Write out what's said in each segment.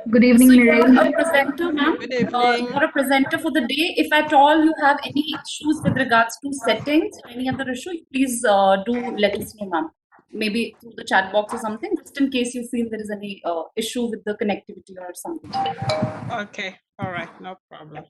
Good So evening, you're Naren. a presenter, ma'am. Good evening. You're a presenter for the day. If at all you have any issues with regards to settings or any other issue, please do let us know, ma'am. Maybe through the chat box or something, just in case you feel there is any issue with the connectivity or something. Okay. All right. No problem.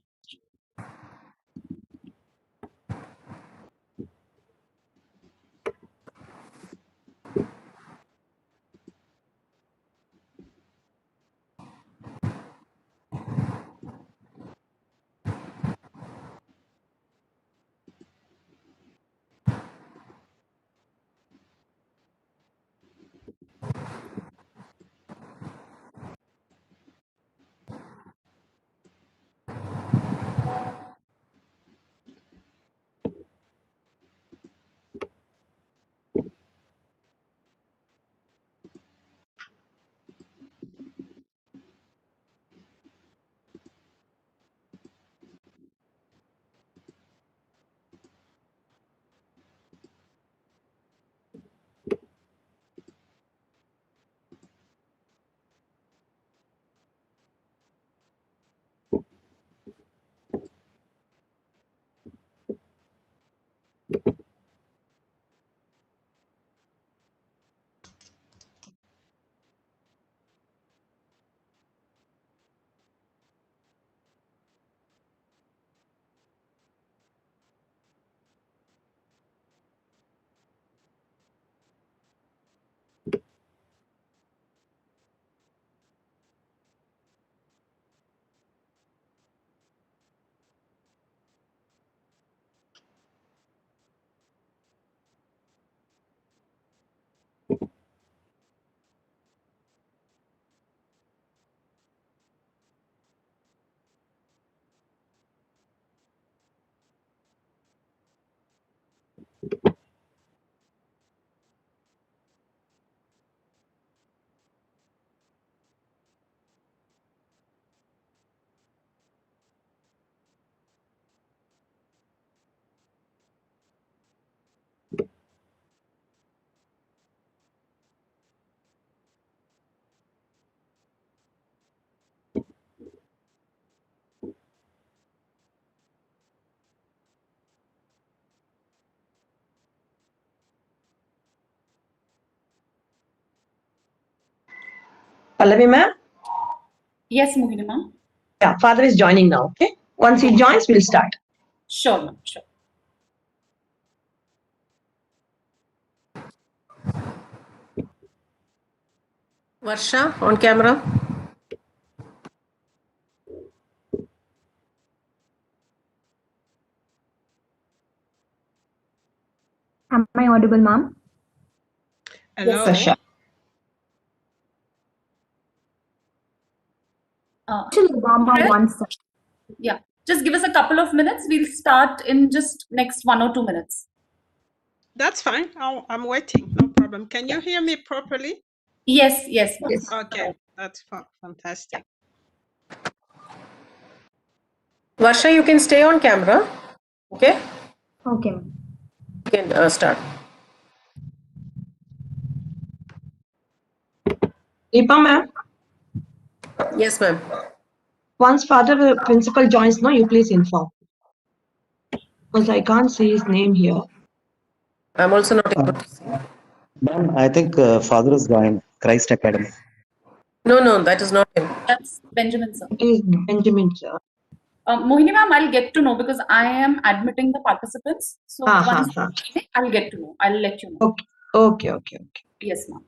Pallavi ma'am? Yes, Mohini, ma'am. Yeah, father is joining now, okay? Once he joins, we'll start. Sure, ma'am. Sure. Varsha on camera. Am I audible, ma'am? Hello. Sasha. Actually, Obama Chris? once. Yeah. Just give us a couple of minutes. We'll start in just next 1 or 2 minutes. That's fine. I'm waiting. No problem. Can you hear me properly? Yes, yes, ma'am. Yes. Okay. That's fantastic. Varsha, you can stay on camera. Okay? Okay, ma'am. You can start. Deepa ma'am, Yes, ma'am. once father principal joins, no, you please inform. Because I can't see his name here. I'm also not able to see. Ma'am, I think father is joined Christ Academy. No, that is not him. That's Benjamin, sir. It is Benjamin, sir. Mohini ma'am, I'll get to know because I am admitting the participants. So once I'll get to know. I'll let you know. Okay. Yes, ma'am.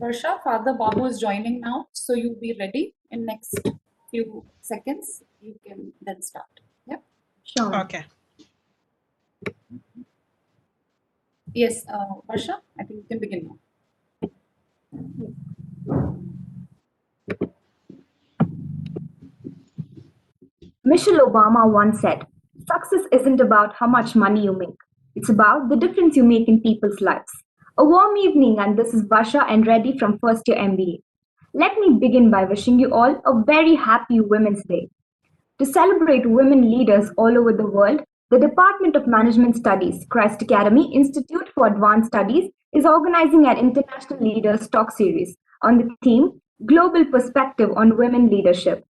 Varsha, Father Babu is joining now, so you'll be ready in next few seconds. You can then start. Yeah. Sure, ma'am. Okay. Yes, Varsha, I think you can begin now. Michelle Obama once said, "Success isn't about how much money you make. It's about the difference you make in people's lives." A warm evening, and this is Basha and Reddy from first year MBA. Let me begin by wishing you all a very happy Women's Day. To celebrate women leaders all over the world, the Department of Management Studies, Christ Academy Institute for Advanced Studies, is organizing an International Leaders Talk series on the theme Global Perspective on Women Leadership,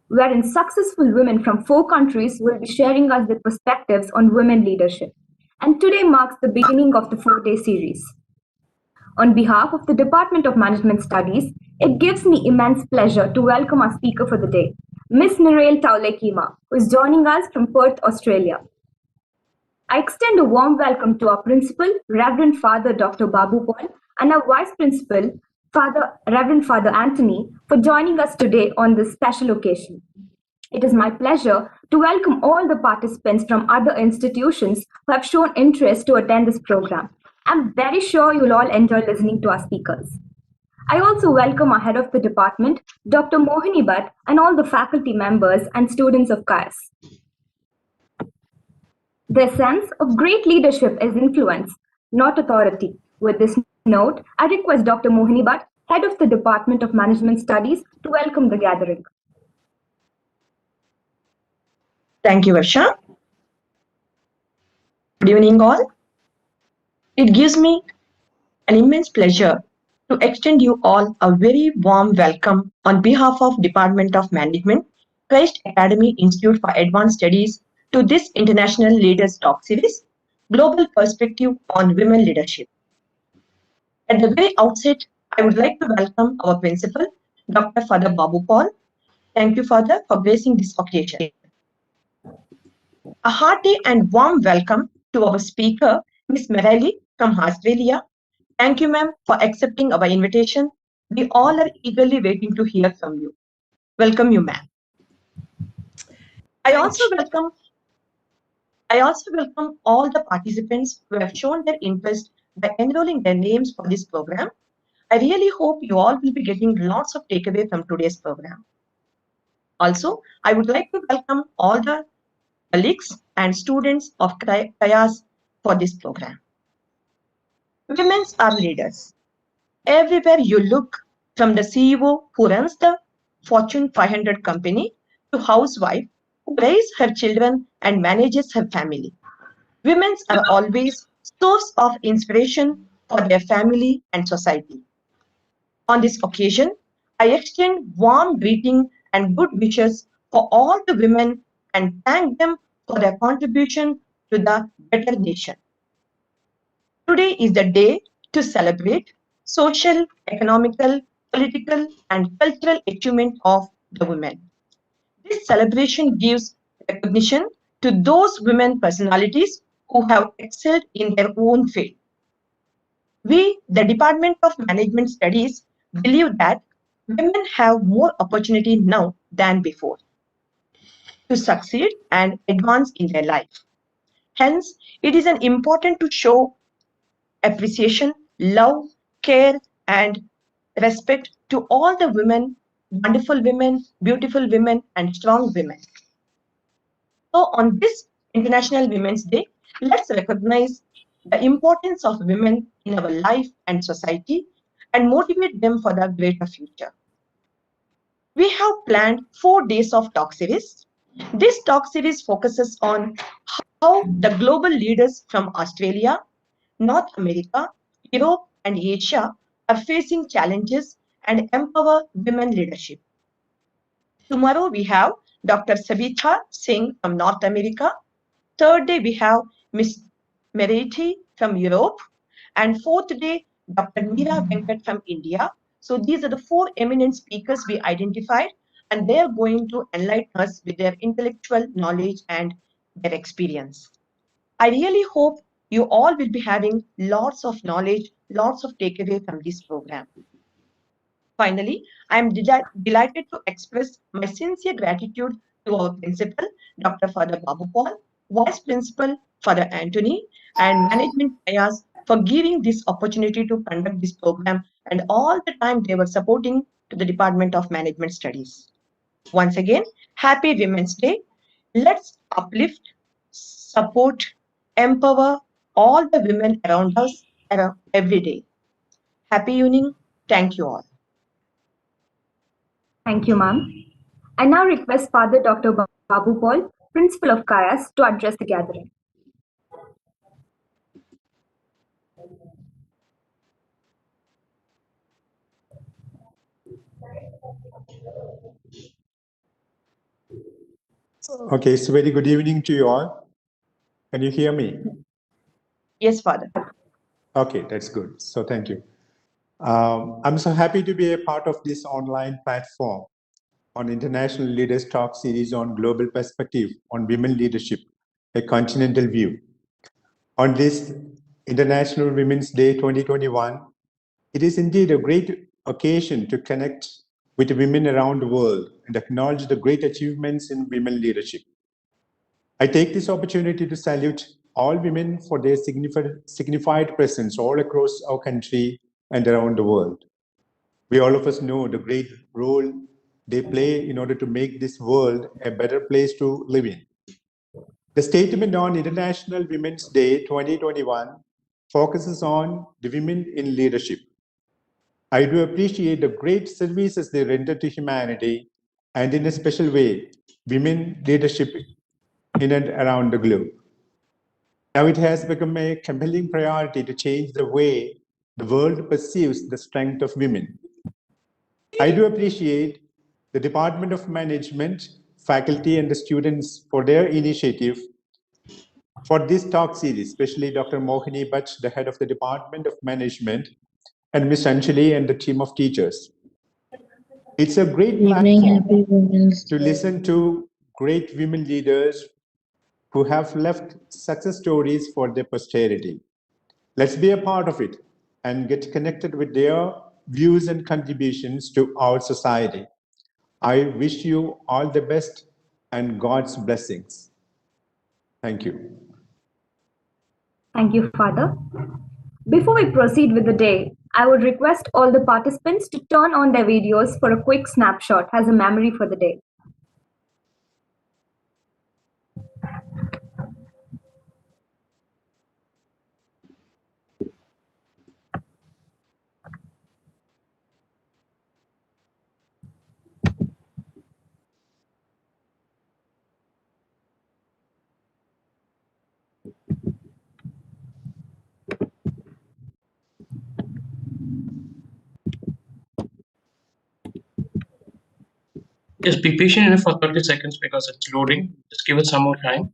wherein successful women from 4 countries will be sharing us their perspectives on women leadership. And today marks the beginning of the 4-day series. On behalf of the Department of Management Studies, it gives me immense pleasure to welcome our speaker for the day, Miss Nirail Taulekima, who is joining us from Perth, Australia. I extend a warm welcome to our principal, Reverend Father Dr. Babu Paul, and our vice principal, Reverend Father Anthony, for joining us today on this special occasion. It is my pleasure to welcome all the participants from other institutions who have shown interest to attend this program. I'm very sure you'll all enjoy listening to our speakers. I also welcome our head of the department, Dr. Mohini Bhatt, and all the faculty members and students of CAIS. Their sense of great leadership is influence, not authority. With this note, I request Dr. Mohini Bhatt, head of the Department of Management Studies, to welcome the gathering. Thank you, Varsha. Good evening, all. It gives me an immense pleasure to extend you all a very warm welcome on behalf of Department of Management, Christ Academy Institute for Advanced Studies, to this International Leaders Talk Series, Global Perspective on Women Leadership. At the very outset, I would like to welcome our principal, Dr. Father Babu Paul. Thank you, Father, for gracing this occasion. A hearty and warm welcome to our speaker, Ms. Merali from Australia. Thank you, ma'am, for accepting our invitation. We all are eagerly waiting to hear from you. Welcome you, ma'am. I also welcome all the participants who have shown their interest by enrolling their names for this program. I really hope you all will be getting lots of takeaway from today's program. Also, I would like to welcome all the colleagues and students of CAIS for this program. Women are leaders. Everywhere you look, from the CEO who runs the Fortune 500 company to housewife who raises her children and manages her family. Women are always source of inspiration for their family and society. On this occasion, I extend warm greeting and good wishes for all the women and thank them for their contribution to the better nation. Today is the day to celebrate social, economical, political, and cultural achievement of the women. This celebration gives recognition to those women personalities who have excelled in their own field. We, the Department of Management Studies, believe that women have more opportunity now than before to succeed and advance in their life. Hence, it is an important to show appreciation, love, care, and respect to all the women, wonderful women, beautiful women, and strong women. So on this International Women's Day, let's recognize the importance of women in our life and society and motivate them for the greater future. We have planned 4 days of talk series. This talk series focuses on how the global leaders from Australia, North America, Europe, and Asia are facing challenges and empower women leadership. Tomorrow we have Dr. Sabitha Singh from North America. Third day we have Ms. Meriti from Europe. And fourth day, Dr. Meera Venkat from India. So these are the 4 eminent speakers we identified, and they are going to enlighten us with their intellectual knowledge and their experience. I really hope you all will be having lots of knowledge, lots of takeaway from this program. Finally, I am delighted to express my sincere gratitude to our principal, Dr. Father Babu Paul, Vice Principal Father Anthony, and Management Ayas for giving this opportunity to conduct this program and all the time they were supporting to the Department of Management Studies. Once again, happy Women's Day. Let's uplift, support, empower all the women around us every day. Happy evening. Thank you all. Thank you, ma'am. I now request Father Dr. Babu Paul, Principal of Kayas, to address the gathering. Okay, so very good evening to you all. Can you hear me? Yes, Father. Okay, that's good. So thank you. I'm so happy to be a part of this online platform on International Leaders Talk series on global perspective on women leadership, a continental view. On this International Women's Day 2021, it is indeed a great occasion to connect with women around the world and acknowledge the great achievements in women leadership. I take this opportunity to salute all women for their signified presence all across our country and around the world. We all of us know the great role they play in order to make this world a better place to live in. The statement on International Women's Day 2021 focuses on the women in leadership. I do appreciate the great services they render to humanity and in a special way, women leadership in and around the globe. Now it has become a compelling priority to change the way the world perceives the strength of women. I do appreciate the Department of Management, faculty, and the students for their initiative for this talk series, especially Dr. Mohini Bhatt, the head of the Department of Management, and Ms. Anjali and the team of teachers. It's a great platform to listen to great women leaders who have left success stories for their posterity. Let's be a part of it and get connected with their views and contributions to our society. I wish you all the best and God's blessings. Thank you. Thank you, Father. Before we proceed with the day, I would request all the participants to turn on their videos for a quick snapshot as a memory for the day. Just be patient enough for 30 seconds because it's loading. Just give it some more time.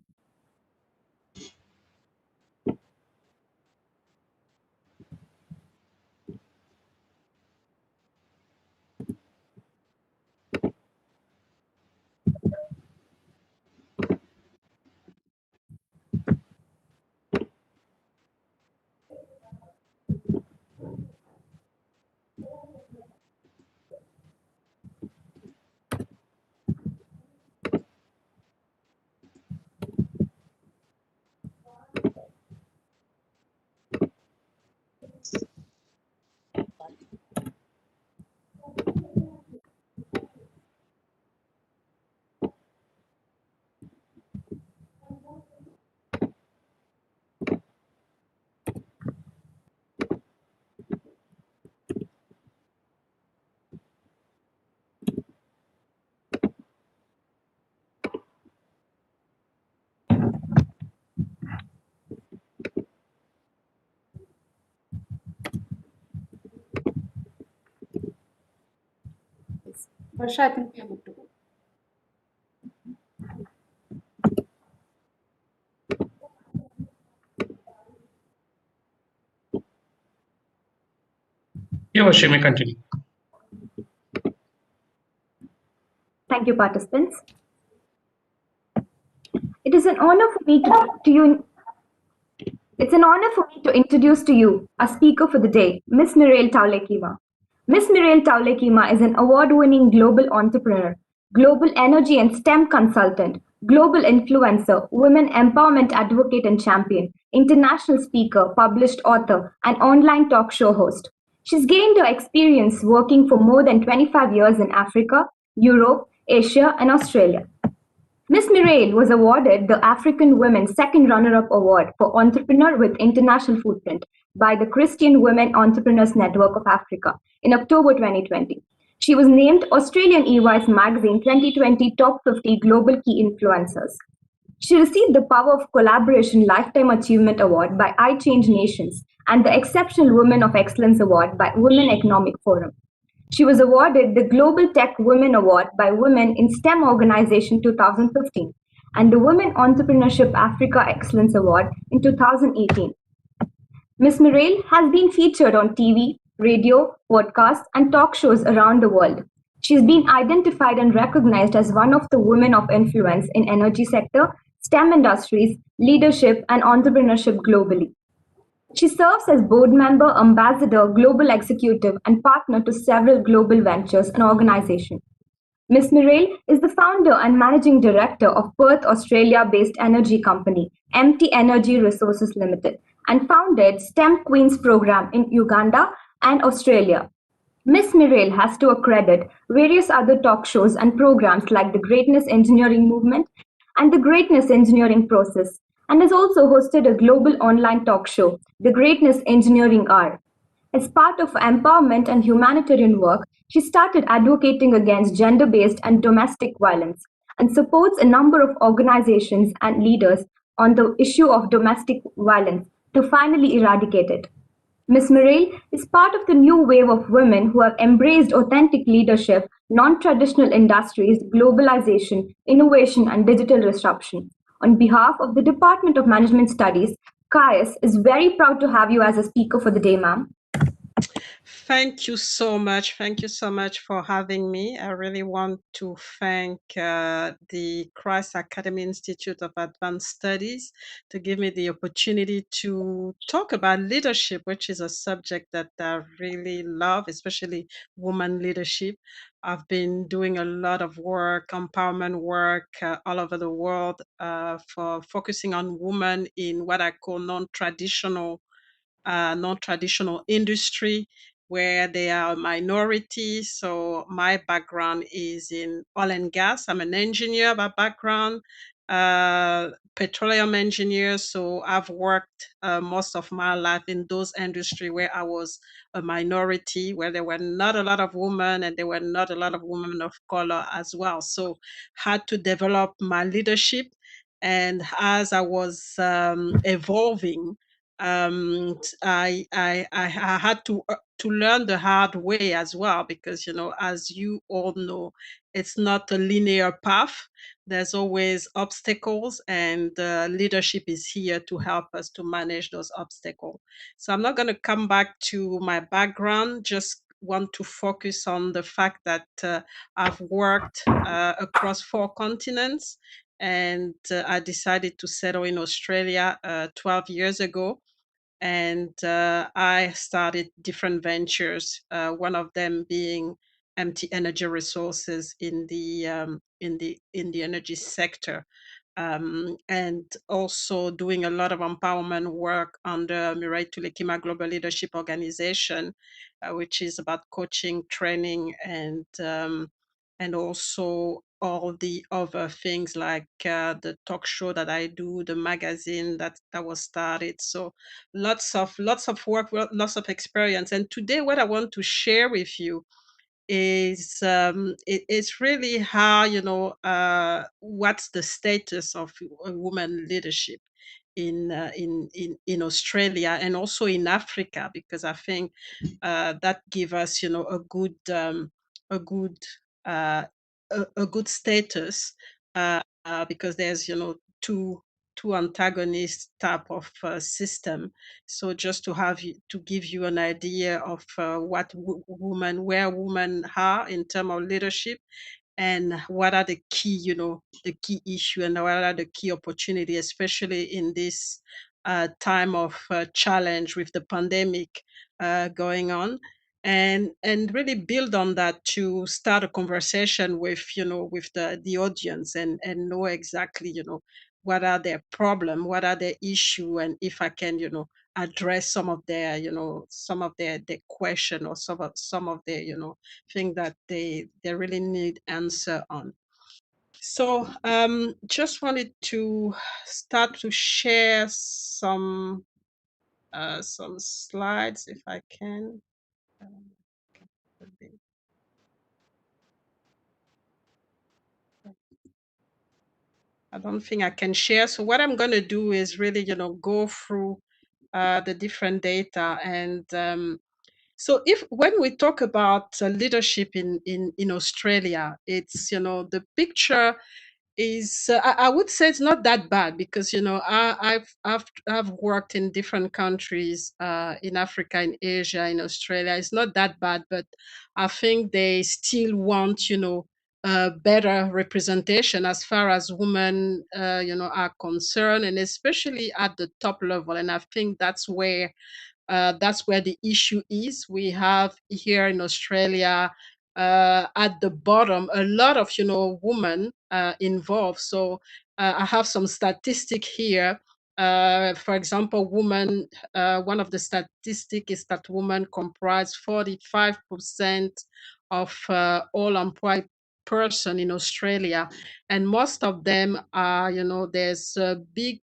Varsha, I think we are good to go. Yeah, Varsha, may continue. Thank you, participants. It is an honor for me to introduce to you our speaker for the day, Ms. Narelle Taulekima. Miss Mirail Taulekima is an award-winning global entrepreneur, global energy and STEM consultant, global influencer, women empowerment advocate and champion, international speaker, published author, and online talk show host. She's gained her experience working for more than 25 years in Africa, Europe, Asia, and Australia. Miss Mirail was awarded the African Women's Second Runner-Up Award for Entrepreneur with International Footprint by the Christian Women Entrepreneurs Network of Africa in October 2020. She was named Australian EY's Magazine 2020 Top 50 Global Key Influencers. She received the Power of Collaboration Lifetime Achievement Award by iChange Nations and the Exceptional Women of Excellence Award by Women Economic Forum. She was awarded the Global Tech Women Award by Women in STEM Organization 2015 and the Women Entrepreneurship Africa Excellence Award in 2018. Ms. Mirail has been featured on TV, radio, podcasts, and talk shows around the world. She's been identified and recognized as one of the women of influence in energy sector, STEM industries, leadership, and entrepreneurship globally. She serves as board member, ambassador, global executive, and partner to several global ventures and organizations. Ms. Mirail is the founder and managing director of Perth, Australia-based energy company MT Energy Resources Limited and founded STEM Queens program in Uganda and Australia. Miss Mirail has to accredit various other talk shows and programs like the Greatness Engineering Movement and the Greatness Engineering Process, and has also hosted a global online talk show, The Greatness Engineering Hour. As part of empowerment and humanitarian work, she started advocating against gender-based and domestic violence and supports a number of organizations and leaders on the issue of domestic violence to finally eradicate it. Ms. Mirail is part of the new wave of women who have embraced authentic leadership, non-traditional industries, globalization, innovation, and digital disruption. On behalf of the Department of Management Studies, CAIS is very proud to have you as a speaker for the day, ma'am. Thank you so much. Thank you so much for having me. I really want to thank the Christ Academy Institute of Advanced Studies to give me the opportunity to talk about leadership, which is a subject that I really love, especially woman leadership. I've been doing a lot of work, empowerment work all over the world for focusing on women in what I call non-traditional industry where they are a minority. So my background is in oil and gas. I'm an engineer by background, petroleum engineer. So I've worked most of my life in those industry where I was a minority, where there were not a lot of women and there were not a lot of women of color as well. So had to develop my leadership. And as I was evolving, I had to learn the hard way as well because as you all know, it's not a linear path. There's always obstacles, and leadership is here to help us to manage those obstacles. So I'm not going to come back to my background. Just want to focus on the fact that I've worked across 4 continents, and I decided to settle in Australia 12 years ago, and I started different ventures. One of them being MT Energy Resources in the energy sector, and also doing a lot of empowerment work under Mirai Tulekima Global Leadership Organization, which is about coaching, training, and also all the other things like the talk show that I do, the magazine that was started. So lots of work, lots of experience. And today, what I want to share with you is it's really how what's the status of woman leadership in Australia and also in Africa, because I think that give us a good uh, a good status, because there's two antagonist type of system. So just to give you an idea of what where women are in terms of leadership, and what are the key the key issue, and what are the key opportunity, especially in this time of challenge with the pandemic going on. and really build on that to start a conversation with, with the audience, and know exactly, what are their problem, what are their issue, and if I can, address some of their, some of their question, or some of their, thing that they really need answer on. So just wanted to start to share some slides if I can. Um, could be- I don't think I can share. So what I'm going to do is really, go through the different data. And so if when we talk about leadership in Australia, it's, the picture is, I would say it's not that bad, because I've worked in different countries, in Africa, in Asia, in Australia. It's not that bad, but I think they still want, better representation as far as women, are concerned, and especially at the top level. And I think that's where the issue is. We have here in Australia, at the bottom, a lot of, women involved. So I have some statistic here. For example, women. One of the statistic is that women comprise 45% of all employed person in Australia, and most of them are, there's a big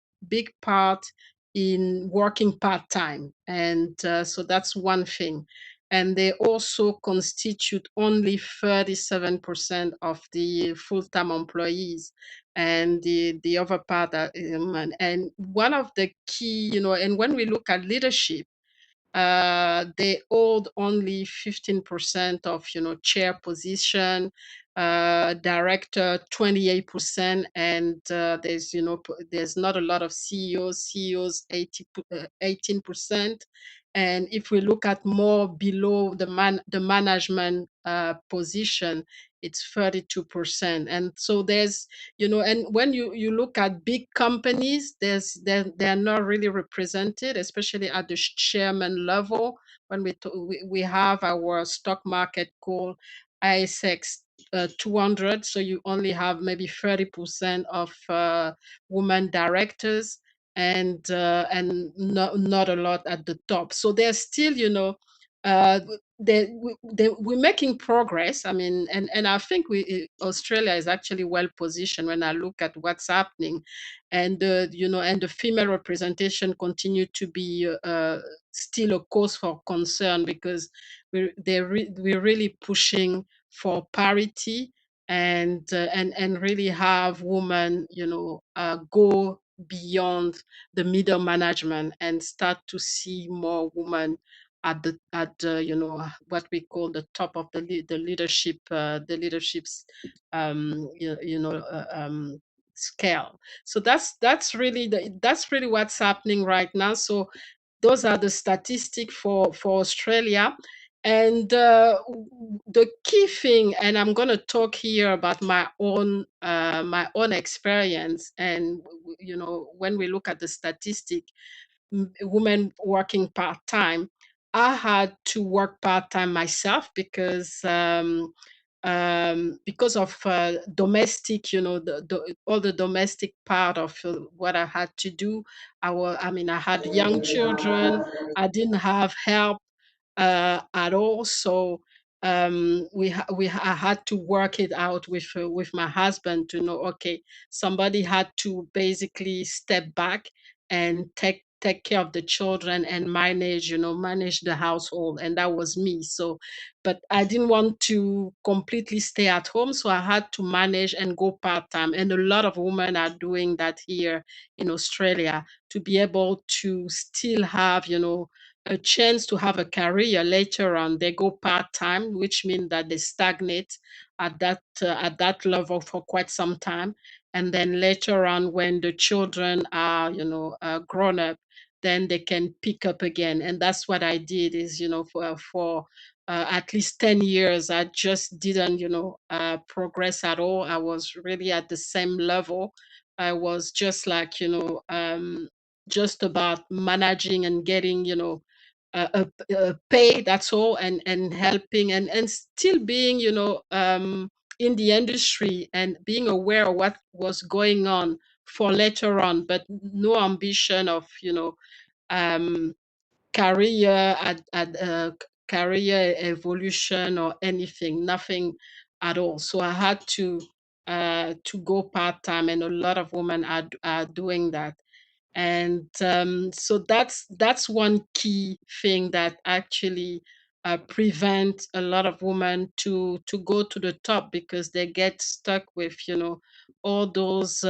part in working part time. And so that's one thing. And they also constitute only 37% of the full time employees. And the other part are women. And one of the key, and when we look at leadership, they hold only 15% of, chair position, director 28%, and there's not a lot of CEOs 18%. And if we look at more below the management position, it's 32%. And so there's, and when you look at big companies, they're not really represented, especially at the chairman level. When we have our stock market called ASX 200, so you only have maybe 30% of women directors, and not a lot at the top. So there's still, uh, we're making progress. I mean, and I think Australia is actually well positioned when I look at what's happening, and and the female representation continue to be still a cause for concern, because we're really pushing for parity, and really have women, go beyond the middle management and start to see more women at what we call the top of the leadership's scale. So that's really what's happening right now. So those are the statistics for Australia. And the key thing, and I'm going to talk here about my own experience. And when we look at the statistic, women working part time, I had to work part time myself, because of domestic, all the domestic part of what I had to do. I had young children. I didn't have help at all. So I had to work it out with my husband to know, okay, somebody had to basically step back and take care of the children and manage the household, and that was me. So but I didn't want to completely stay at home, so I had to manage and go part-time. And a lot of women are doing that here in Australia, to be able to still have, a chance to have a career later on. They go part-time, which means that they stagnate at that level for quite some time. And then later on, when the children are, grown up, then they can pick up again. And that's what I did. Is, for at least 10 years, I just didn't, progress at all. I was really at the same level. I was just like, just about managing and getting, pay, that's all, and helping, and still being, in the industry and being aware of what was going on for later on, but no ambition of, um, career career evolution or anything, nothing at all. So I had to go part time, and a lot of women are doing that. And so that's one key thing that actually prevent a lot of women to go to the top, because they get stuck with, all those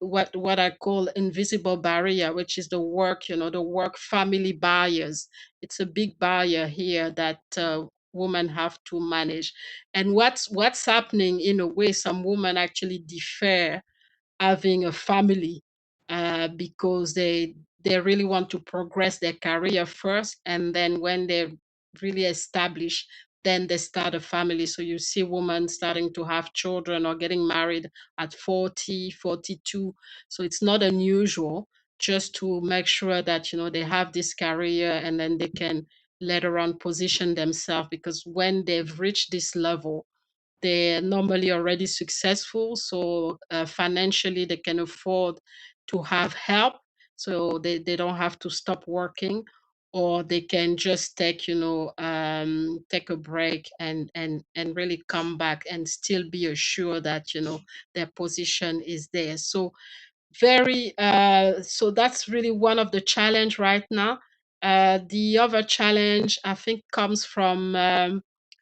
what I call invisible barrier, which is the work, the work family barriers. It's a big barrier here that women have to manage. And what's happening, in a way, some women actually defer having a family, because they really want to progress their career first, and then when they're really established, then they start a family. So you see women starting to have children or getting married at 40, 42. So it's not unusual, just to make sure that, they have this career, and then they can later on position themselves, because when they've reached this level, they're normally already successful, so financially they can afford to have help, so they don't have to stop working, or they can just take, take a break, and really come back and still be assured that, their position is there. So so that's really one of the challenge right now. The other challenge, I think, comes from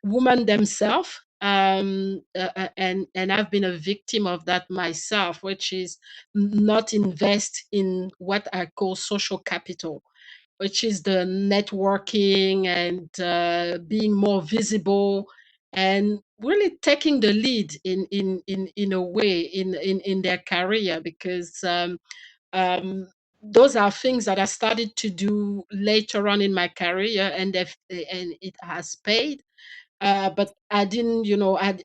women themselves, and I've been a victim of that myself, which is not invest in what I call social capital, which is the networking and being more visible, and really taking the lead in a way in their career, because those are things that I started to do later on in my career, and it has paid. But I didn't,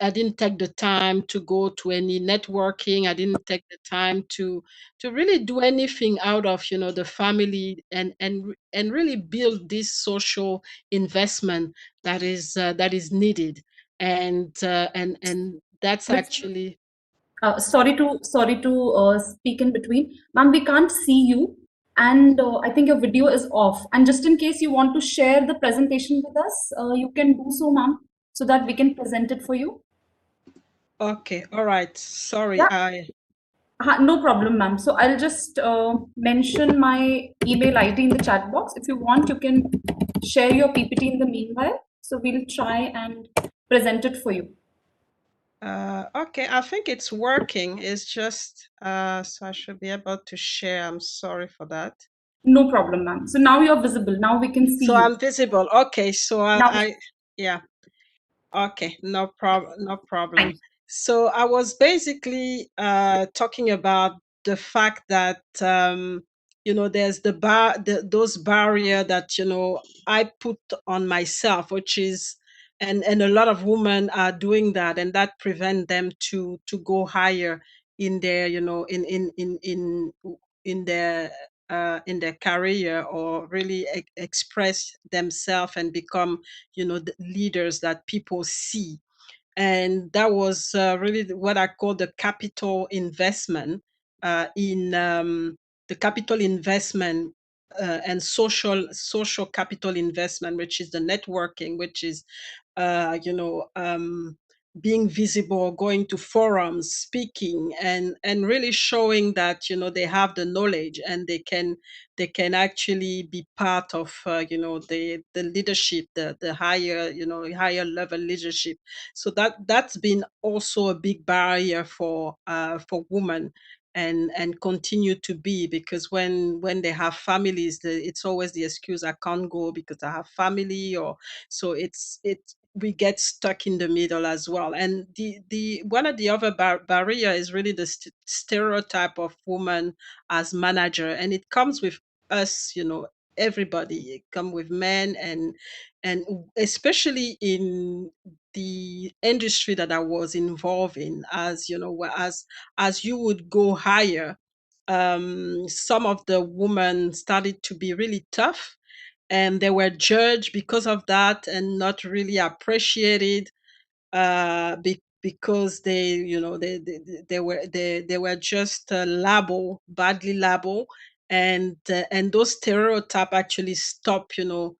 I didn't take the time to go to any networking. I didn't take the time to really do anything out of, the family, and really build this social investment that is needed. And that's actually. Sorry to speak in between, ma'am. We can't see you, and I think your video is off. And just in case you want to share the presentation with us, you can do so, ma'am, so that we can present it for you. Okay, all right. Sorry, Yeah, no problem, ma'am. So I'll just mention my email ID in the chat box. If you want, you can share your PPT in the meanwhile. So we'll try and present it for you. Okay, I think it's working. It's just so I should be able to share. I'm sorry for that. No problem, ma'am. So now you're visible. Now we can see So you. I'm visible. Okay, so Now, yeah. Okay, no problem, no thank problem. you. So I was basically talking about the fact that there's those barrier that I put on myself, which is, and a lot of women are doing that, and that prevent them to go higher in their, in their career, or really express themselves and become, the leaders that people see. And that was really what I call the capital investment, in the capital investment, and social capital investment, which is the networking, which is being visible, going to forums, speaking, and really showing that they have the knowledge, and they can actually be part of the leadership, the higher, higher level leadership. So that's been also a big barrier for women, and continue to be, because when they have families, it's always the excuse, I can't go because I have family, or so it's we get stuck in the middle as well. And the one of the other barrier is really the stereotype of woman as manager, and it comes with us, everybody. It come with men, and especially in the industry that I was involved in, as as you would go higher, some of the women started to be really tough, and they were judged because of that and not really appreciated, because they, they were just badly labeled, and those stereotype actually stop, a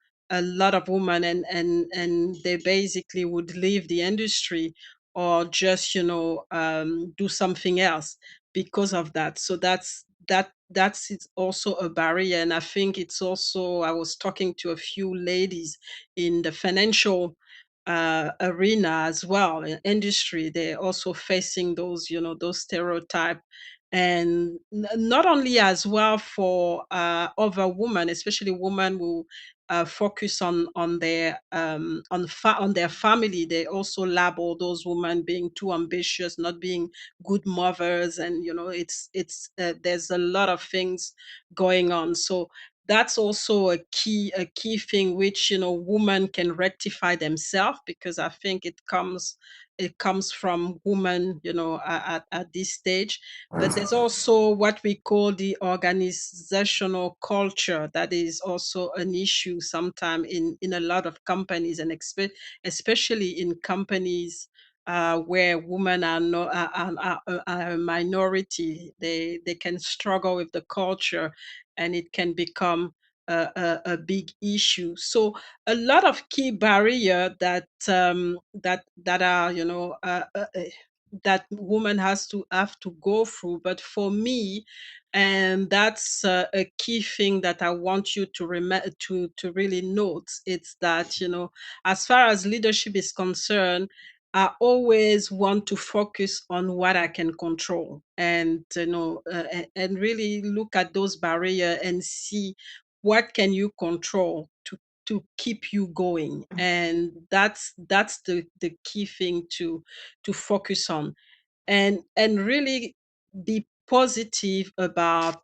lot of women, and they basically would leave the industry, or just, do something else because of that. So that's it's also a barrier. And I think it's also, I was talking to a few ladies in the financial arena as well, in industry. They're also facing those, those stereotype. And not only as well for other women, especially women who focus on their family. They also label those women being too ambitious, not being good mothers, and there's a lot of things going on. So that's also a key thing which, women can rectify themselves, because I think it comes from women, at this stage. But there's also what we call the organizational culture, that is also an issue sometimes in a lot of companies, and especially in companies where women are, no, are a minority. They can struggle with the culture, and it can become a big issue. So a lot of key barrier that are, that woman have to go through. But for me, and that's a key thing that I want you to to really note, it's that, as far as leadership is concerned, I always want to focus on what I can control, and and really look at those barriers and see what can you control to keep you going. And that's the key thing to focus on, and really be positive about,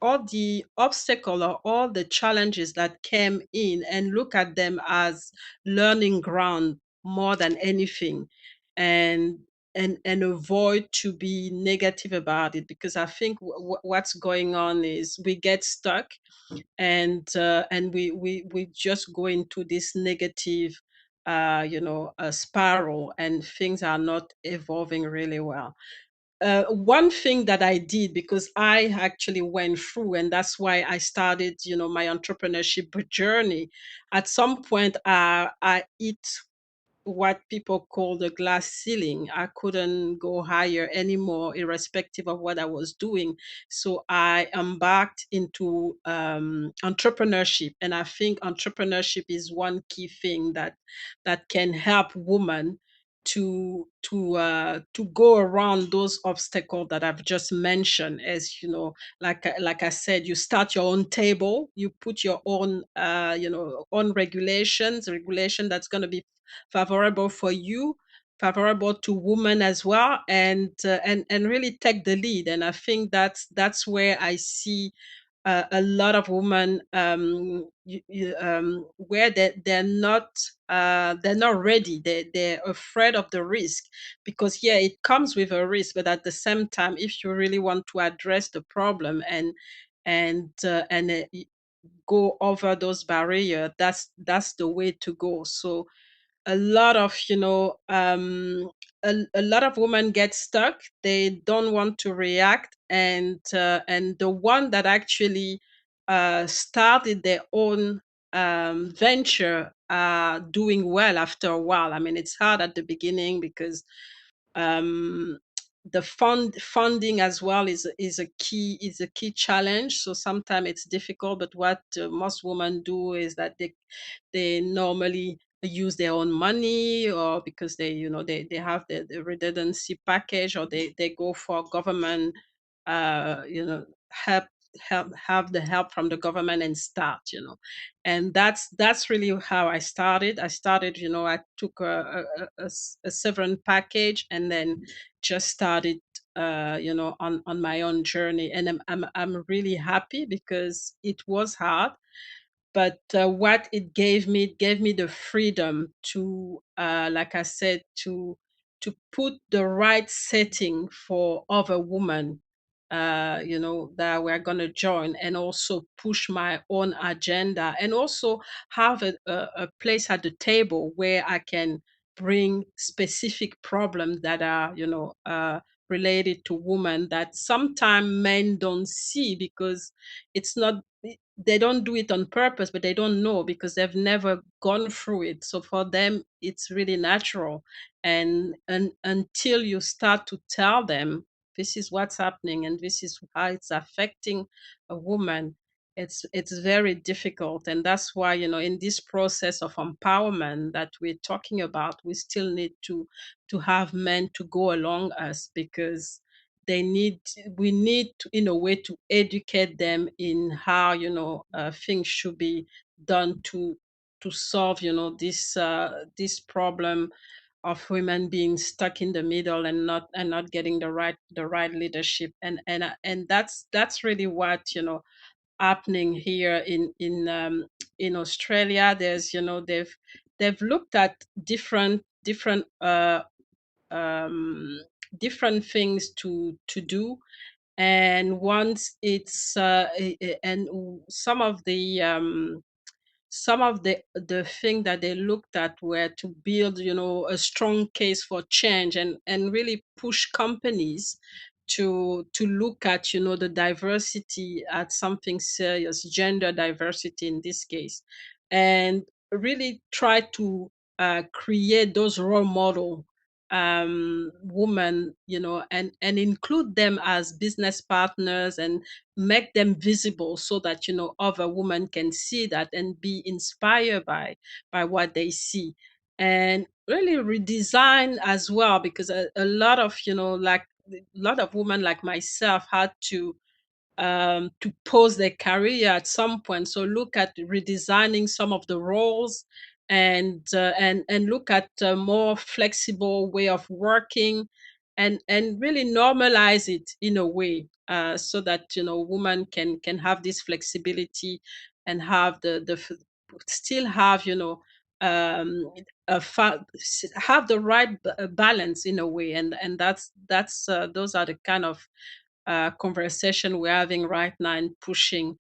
all the obstacle, or all the challenges that came in, and look at them as learning ground more than anything. And and and avoid to be negative about it, because I think what's going on is we get stuck, and we just go into this negative, spiral, and things are not evolving really well. One thing that I did, because I actually went through, and that's why I started, my entrepreneurship journey. At some point, I hit what people call the glass ceiling. I couldn't go higher anymore, irrespective of what I was doing. So I embarked into entrepreneurship, and I think entrepreneurship is one key thing that can help women to go around those obstacles that I've just mentioned. As you know, like I said, you start your own table, you put your own, own regulation that's going to be favorable for you, favorable to women as well, and really take the lead. And I think that's where I see a lot of women, where they're not ready. They're afraid of the risk, because yeah, it comes with a risk. But at the same time, if you really want to address the problem, and go over those barriers, that's the way to go. So a lot of, a lot of women get stuck. They don't want to react, and the one that actually started their own venture are doing well after a while. I mean, it's hard at the beginning, because um, the funding as well is a key challenge. So sometimes it's difficult. But what most women do is that they normally use their own money, or because they have the redundancy package, or they go for government, help, have the help from the government, and start. And that's really how I started. I took a severance package, and then just started, on my own journey. And I'm really happy, because it was hard. But what it gave me the freedom to, like I said, to put the right setting for other women, that we're going to join, and also push my own agenda, and also have a place at the table where I can bring specific problems that are, related to women that sometimes men don't see, because it's not, they don't do it on purpose, but they don't know because they've never gone through it. So for them, it's really natural. And until you start to tell them this is what's happening and this is how it's affecting a woman, it's very difficult. And that's why, in this process of empowerment that we're talking about, we still need to have men to go along us, because they need we need to, in a way, to educate them in how, things should be done to solve, this problem of women being stuck in the middle, and not getting the right leadership. And that's really what, happening here in Australia. There's, they've looked at um different things to do. And once it's and some of the thing that they looked at were to build, a strong case for change, and really push companies to look at, the diversity at something serious, gender diversity in this case, and really try to create those role model women, and include them as business partners, and make them visible, so that, other women can see that and be inspired by what they see. And really redesign as well, because a lot of, like a lot of women like myself had to pause their career at some point. So look at redesigning some of the roles, and look at a more flexible way of working, and really normalize it in a way, so that, women can have this flexibility, and have still have, have the right balance in a way. And that's those are the kind of conversation we're having right now, and pushing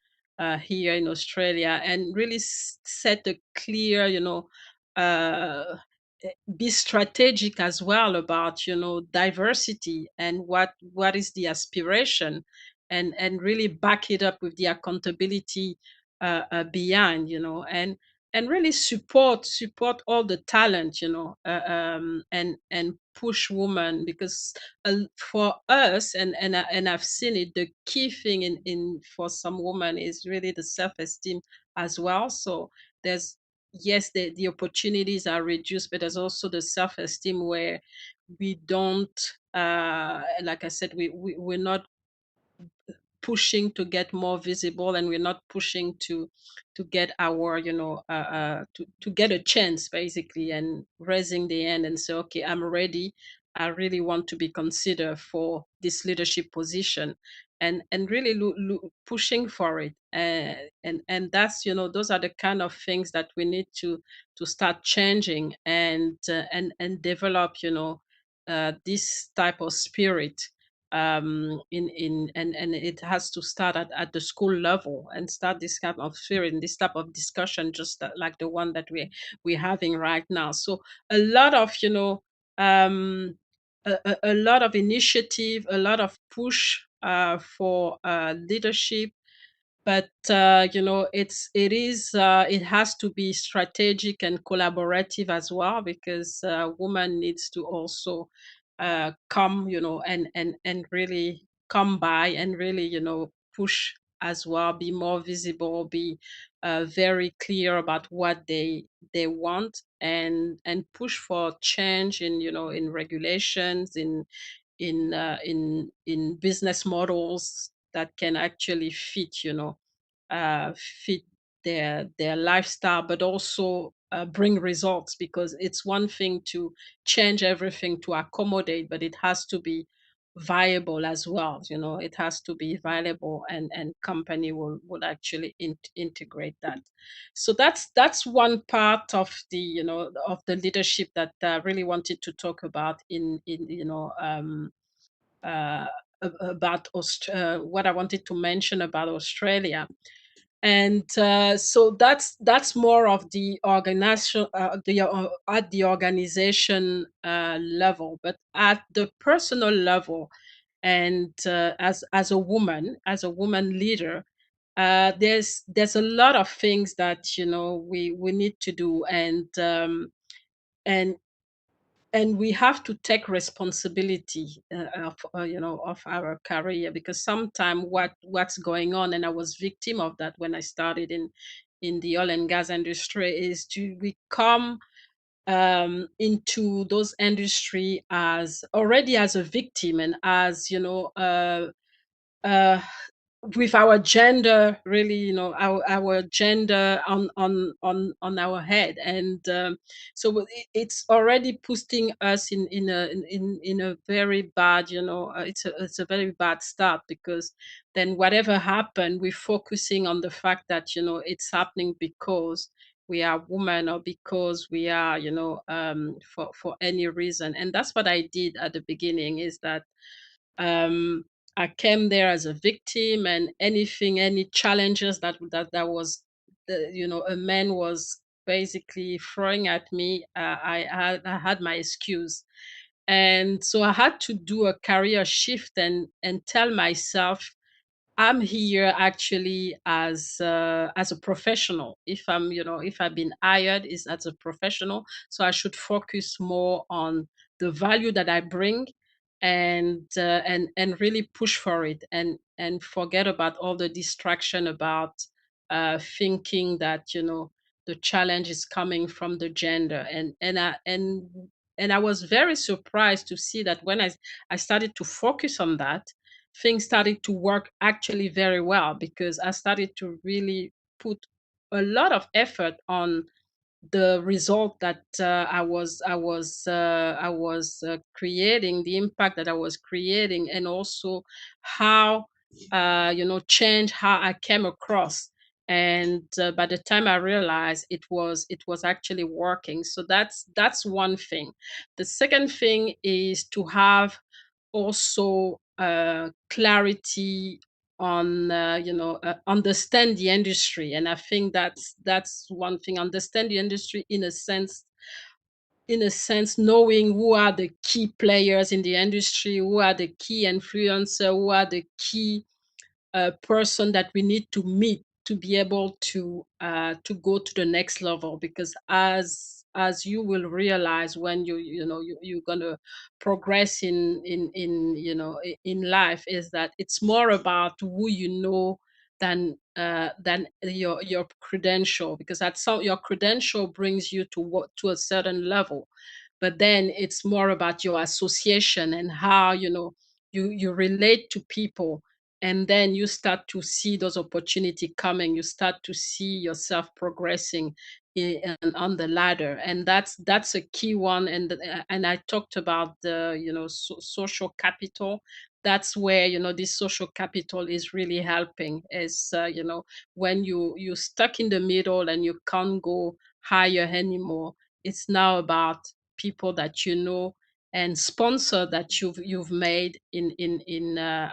here in Australia, and really set a clear, uh, be strategic as well about, diversity, and what is the aspiration, and really back it up with the accountability behind, and really support all the talent, and push women, because for us, and I've seen it, the key thing in for some women is really the self-esteem as well. So there's, yes, the opportunities are reduced, but there's also the self-esteem, where we don't, like I said, we're not pushing to get more visible, and we're not pushing to get our, to get a chance, basically, and raising the hand and say, okay, I'm ready, I really want to be considered for this leadership position, and really pushing for it. And that's, those are the kind of things that we need to start changing, and develop, this type of spirit, in and it has to start at the school level, and start this kind of spirit and this type of discussion, just like the one that we're having right now. So a lot of, um a lot of initiative, a lot of push for leadership. But it has to be strategic and collaborative as well, because woman needs to also come, and really come by, and really, push as well, be more visible, be very clear about what they want, and push for change in, in regulations, in business models that can actually fit, fit their lifestyle, but also bring results. Because it's one thing to change everything to accommodate, but it has to be viable as well. It has to be viable, and company will actually integrate that. So that's one part of the, of the leadership that I really wanted to talk about in uh, about what I wanted to mention about Australia. And so that's more of the organization, at the organization level, but at the personal level, and as a woman leader, there's a lot of things that we need to do, and and we have to take responsibility of our career, because sometimes what's going on, and I was victim of that when I started in the oil and gas industry, is to we come into those industry as already as a victim, and as uh, with our gender, really, our gender on our head, and so it's already putting us in a very bad, it's a very bad start, because then whatever happened, we're focusing on the fact that it's happening because we are women, or because we are, for any reason. And that's what I did at the beginning, is that um, I came there as a victim, and any challenges that was, a man was basically throwing at me, I had my excuse, and so I had to do a career shift, and tell myself I'm here actually as a professional. If I've been hired, is as a professional, so I should focus more on the value that I bring, and really push for it, and forget about all the distraction about thinking that the challenge is coming from the gender. And I was very surprised to see that when I started to focus on that, things started to work actually very well, because I started to really put a lot of effort on the result that I was creating, the impact that I was creating, and also how change how I came across. And by the time I realized, it was actually working. So that's one thing. The second thing is to have also clarity on understand the industry. And I think that's one thing. Understand the industry in a sense, knowing who are the key players in the industry, who are the key influencer, who are the key person that we need to meet to be able to go to the next level. Because as you will realize, when you're gonna progress in life, is that it's more about who you know than your credential. Because your credential brings you to a certain level, but then it's more about your association, and how you relate to people. And then you start to see those opportunity coming, you start to see yourself progressing on the ladder. And that's a key one. And I talked about the social capital. That's where this social capital is really helping, is when you stuck in the middle and you can't go higher anymore. It's now about people that and sponsor that you've made in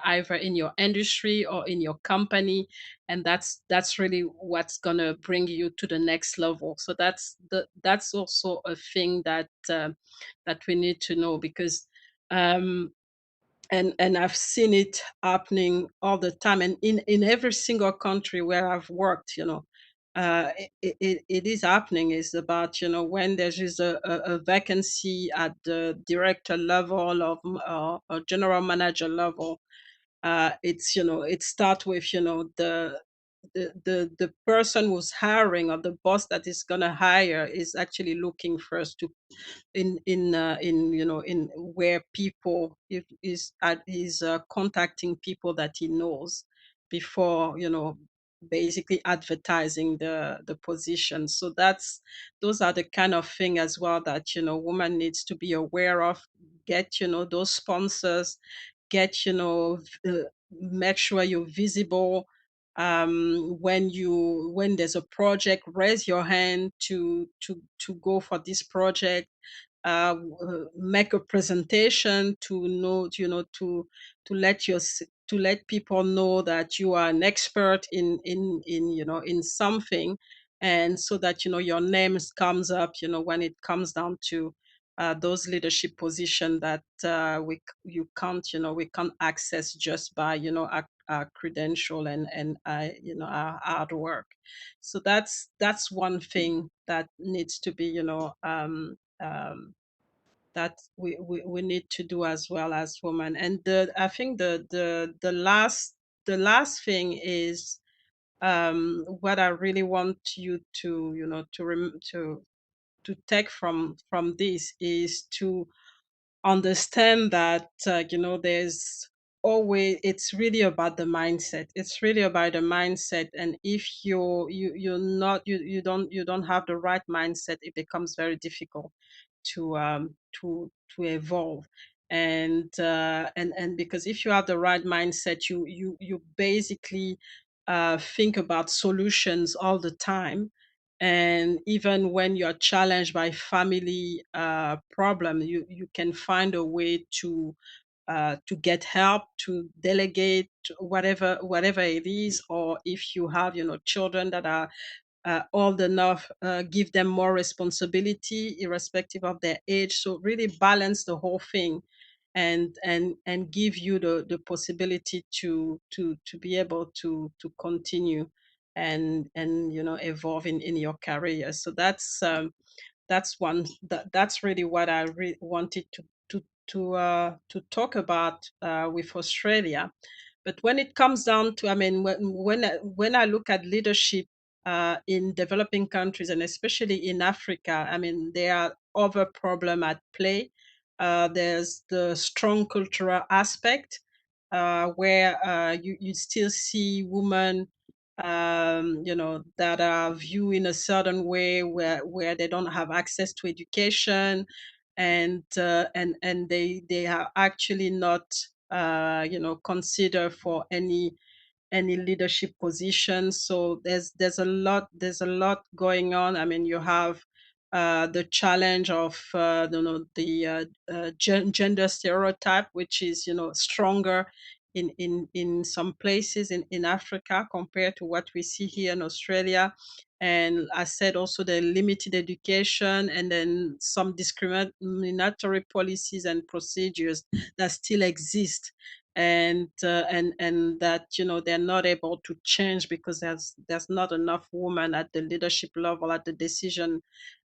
either in your industry or in your company. And that's really what's gonna bring you to the next level. So that's also a thing that we need to know. Because um and I've seen it happening all the time, and in every single country where I've worked, it is happening. Is about when there is a vacancy at the director level or general manager level. It's it starts with the person who's hiring, or the boss that is going to hire, is actually looking first to in in where people is contacting people that he knows before basically advertising the position. So those are the kind of thing as well that woman needs to be aware of. Get those sponsors, get make sure you're visible. When there's a project, raise your hand to go for this project. make a presentation to know, to let to let people know that you are an expert in in something, and so that your name comes up, when it comes down to those leadership position that we can't access just by our credential and our hard work. So that's one thing that needs to be that we need to do as well as women. And I think the last thing is, what I really want you to to take from this is to understand that there's always, it's really about the mindset. It's really about the mindset. And if you're not, you don't have the right mindset, it becomes very difficult to to evolve. And because if you have the right mindset, you basically think about solutions all the time. And even when you're challenged by family problem, you can find a way to get help, to delegate, whatever it is. Or if you have children that are old enough, give them more responsibility irrespective of their age. So really balance the whole thing, and give you the possibility to be able to continue and evolve in your career. So that's one, that's really what I wanted to talk about with Australia. But when it comes down to, I mean, when I look at leadership in developing countries, and especially in Africa, I mean, there are other problem at play. There's the strong cultural aspect, where you still see women, that are viewed in a certain way, where they don't have access to education, and they are actually not considered for any leadership position. So there's a lot going on. I mean, you have the challenge of gender stereotype, which is stronger in some places in Africa compared to what we see here in Australia. And I said also the limited education, and then some discriminatory policies and procedures that still exist, and that they're not able to change because there's not enough women at the leadership level, at the decision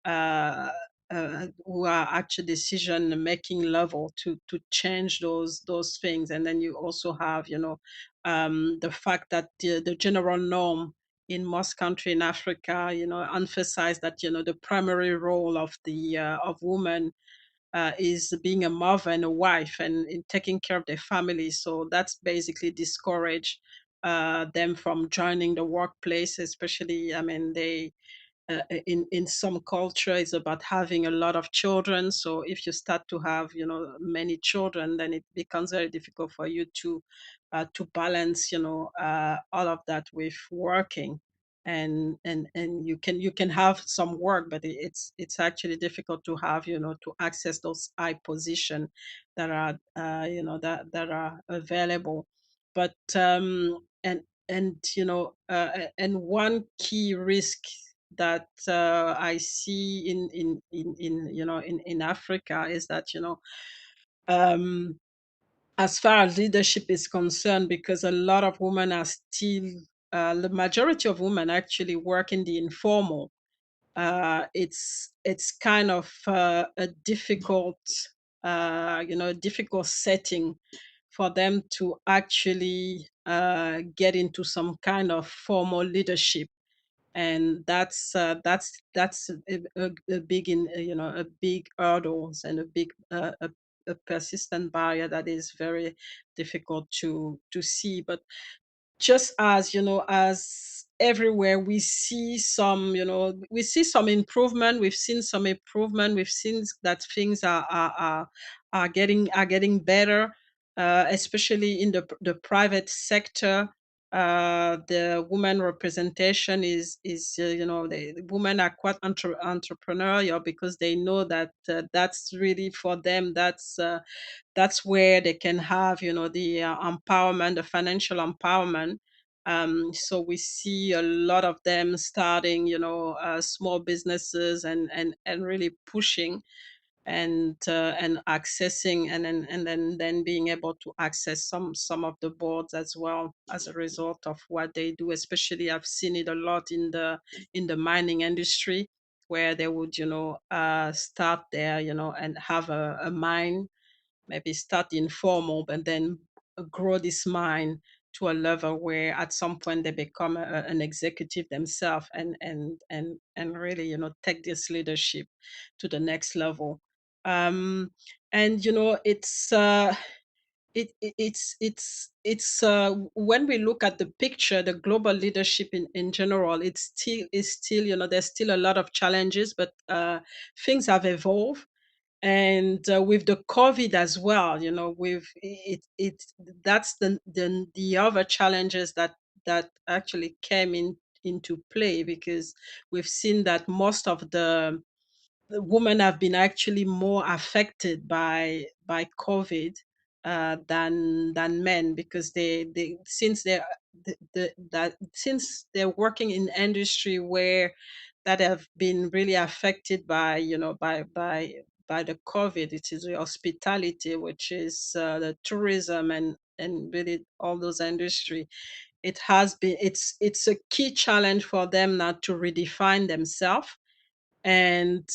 uh, who are actually decision making level to change those things. And then you also have the fact that the general norm in most country in Africa emphasize that the primary role of the of women is being a mother and a wife, and in taking care of their family. So that's basically discourage them from joining the workplace, especially, I mean, they in some culture is about having a lot of children. So if you start to have many children, then it becomes very difficult for you to balance all of that with working. And you can have some work, but it's actually difficult to have to access those high position that are that are available. But and one key risk that I see in Africa is that um, as far as leadership is concerned, because a lot of women are still, the majority of women actually work in the informal. It's kind of a difficult setting for them to actually get into some kind of formal leadership. And that's a big a big hurdles, and a persistent barrier that is very difficult to see. But just as as everywhere, we see some improvement. We've seen some improvement. We've seen that things are getting better, especially in the private sector. the woman representation is the women are quite entrepreneurial because they know that that's really for them. That's where they can have the empowerment, the financial empowerment. So we see a lot of them starting small businesses and really pushing and accessing and then being able to access some of the boards as well as a result of what they do. Especially I've seen it a lot in the mining industry, where they would start there and have a mine, maybe start informal, but then grow this mine to a level where at some point they become an executive themselves and really take this leadership to the next level. And it's when we look at the picture, the global leadership in general, it's still there's still a lot of challenges, but things have evolved. And with the COVID as well, with it that's the other challenges that actually came into play, because we've seen that most of the women have been actually more affected by COVID than men, because they since they're that since they're working in industry where that have been really affected by by the COVID. It is the hospitality, which is the tourism and really all those industry. It's a key challenge for them now to redefine themselves. And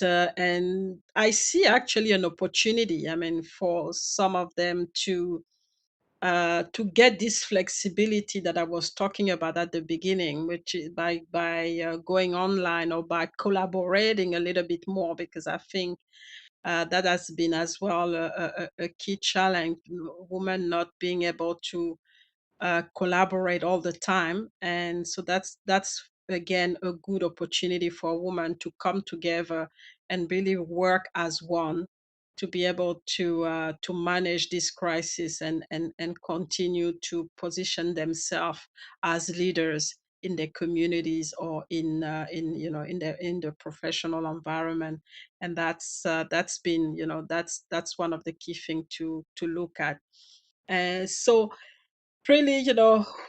I see actually an opportunity, I mean, for some of them to get this flexibility that I was talking about at the beginning, which is by going online or by collaborating a little bit more, because I think that has been as well a key challenge, women not being able to collaborate all the time. And so that's again a good opportunity for women to come together and really work as one, to be able to manage this crisis and continue to position themselves as leaders in their communities or in the professional environment. And that's been that's one of the key things to look at. So really,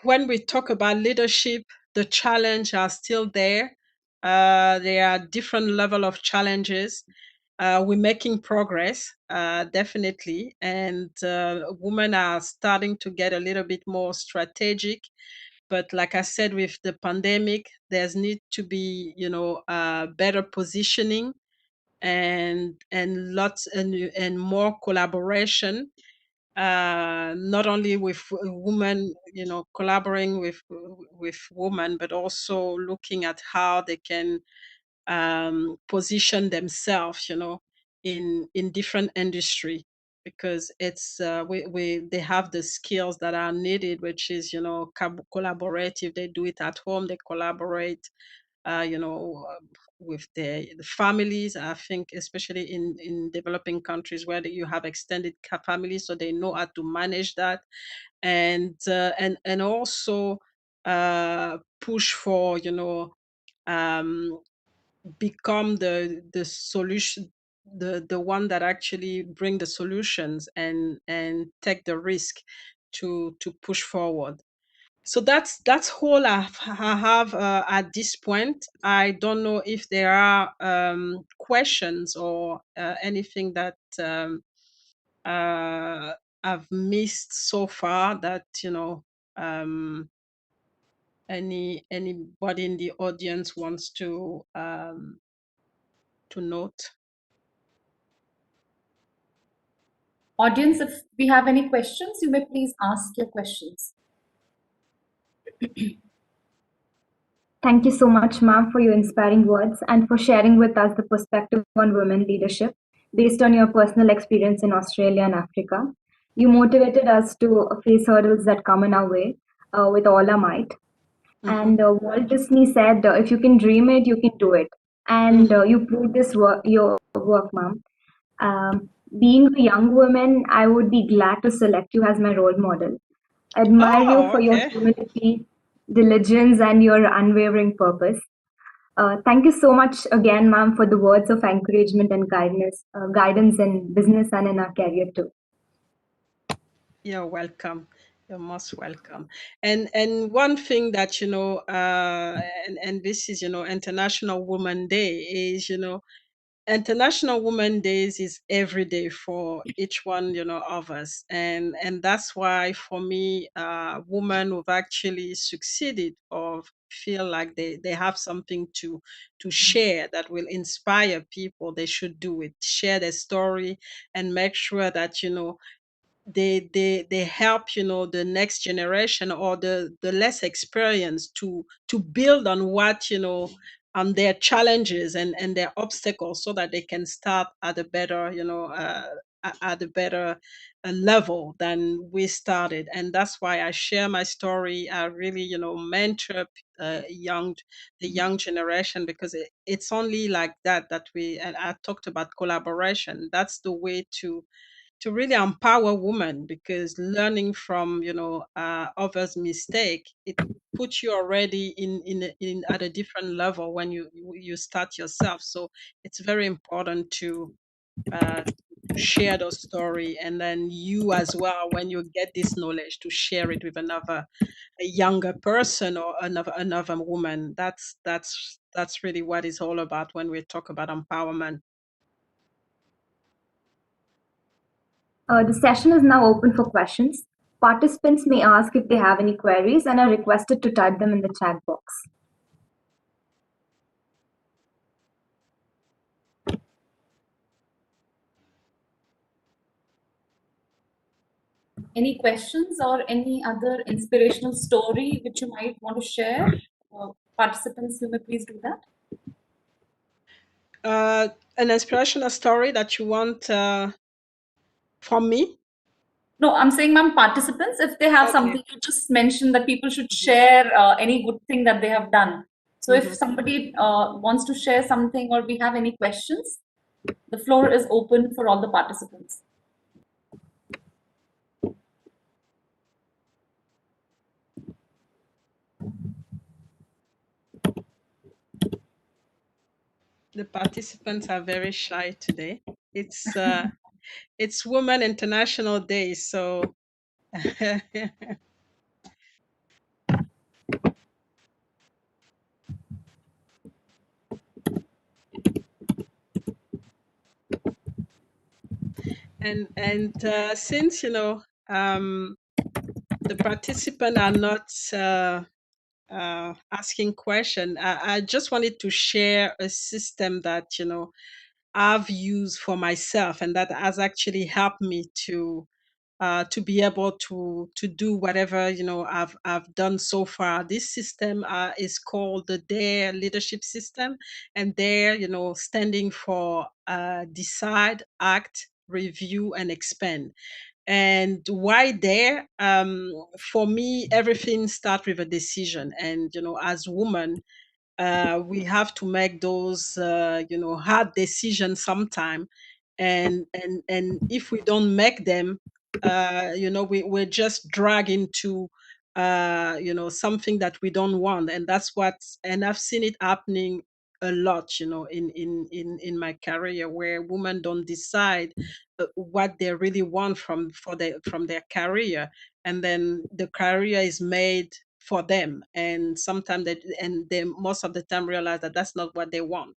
when we talk about leadership, the challenge are still there. There are different level of challenges. We're making progress, definitely, and women are starting to get a little bit more strategic. But like I said, with the pandemic, there's need to be, better positioning and lots and more collaboration, not only with women, collaborating with women, but also looking at how they can position themselves, in different industry, because it's they have the skills that are needed, which is collaborative. They do it at home. They collaborate with the families. I think especially in developing countries where you have extended families, so they know how to manage that, and also push for um, become the solution, the one that actually bring the solutions and take the risk to push forward. So that's all I have at this point. I don't know if there are questions or anything that uh, I've missed so far that anybody in the audience wants to note. Audience, if we have any questions, you may please ask your questions. Thank you so much, ma'am, for your inspiring words and for sharing with us the perspective on women leadership based on your personal experience in Australia and Africa. You motivated us to face hurdles that come in our way with all our might. And Walt Disney said, if you can dream it, you can do it. And you proved your work, ma'am. Being a young woman, I would be glad to select you as my role model. Admire you Oh, for your okay. humility, diligence, and your unwavering purpose. Thank you so much again, ma'am, for the words of encouragement and guidance in business and in our career too. You're welcome. You're most welcome. And one thing that and this is International Women Day is International Women Days is every day for each one, of us, and that's why for me, women who've actually succeeded or feel like they have something to share that will inspire people, they should do it. Share their story and make sure that they help the next generation or the less experienced to build on what on their challenges and their obstacles so that they can start at a better at a better level than we started. And that's why I share my story. I really mentor young the young generation, because it's only like that we and I talked about collaboration. That's the way to really empower women, because learning from others mistake, it puts you already in at a different level when you start yourself. So it's very important uh to share those story, and then you as well, when you get this knowledge, to share it with a younger person or another woman. That's really what it's all about when we talk about empowerment. The session is now open for questions. Participants may ask if they have any queries and are requested to type them in the chat box. Any questions or any other inspirational story which you might want to share? Participants, you may please do that. An inspirational story that you want from me? No, I'm saying, ma'am, participants, if they have Okay. something, you just mentioned that people should share any good thing that they have done. So if somebody wants to share something, or we have any questions, the floor is open for all the participants. The participants are very shy today. It's Women International Day, so and since the participants are not asking question, I just wanted to share a system that I've used for myself, and that has actually helped me to be able to do whatever I've done so far. This system is called the DARE leadership system, and DARE, standing for decide, act, review, and expand. And why DARE? For me, everything starts with a decision, and as women, we have to make those hard decisions sometime, and if we don't make them, we're just dragged into something that we don't want. And that's what, and I've seen it happening a lot, in my career, where women don't decide what they really want from their career, and then the career is made for them, and sometimes they most of the time realize that that's not what they want.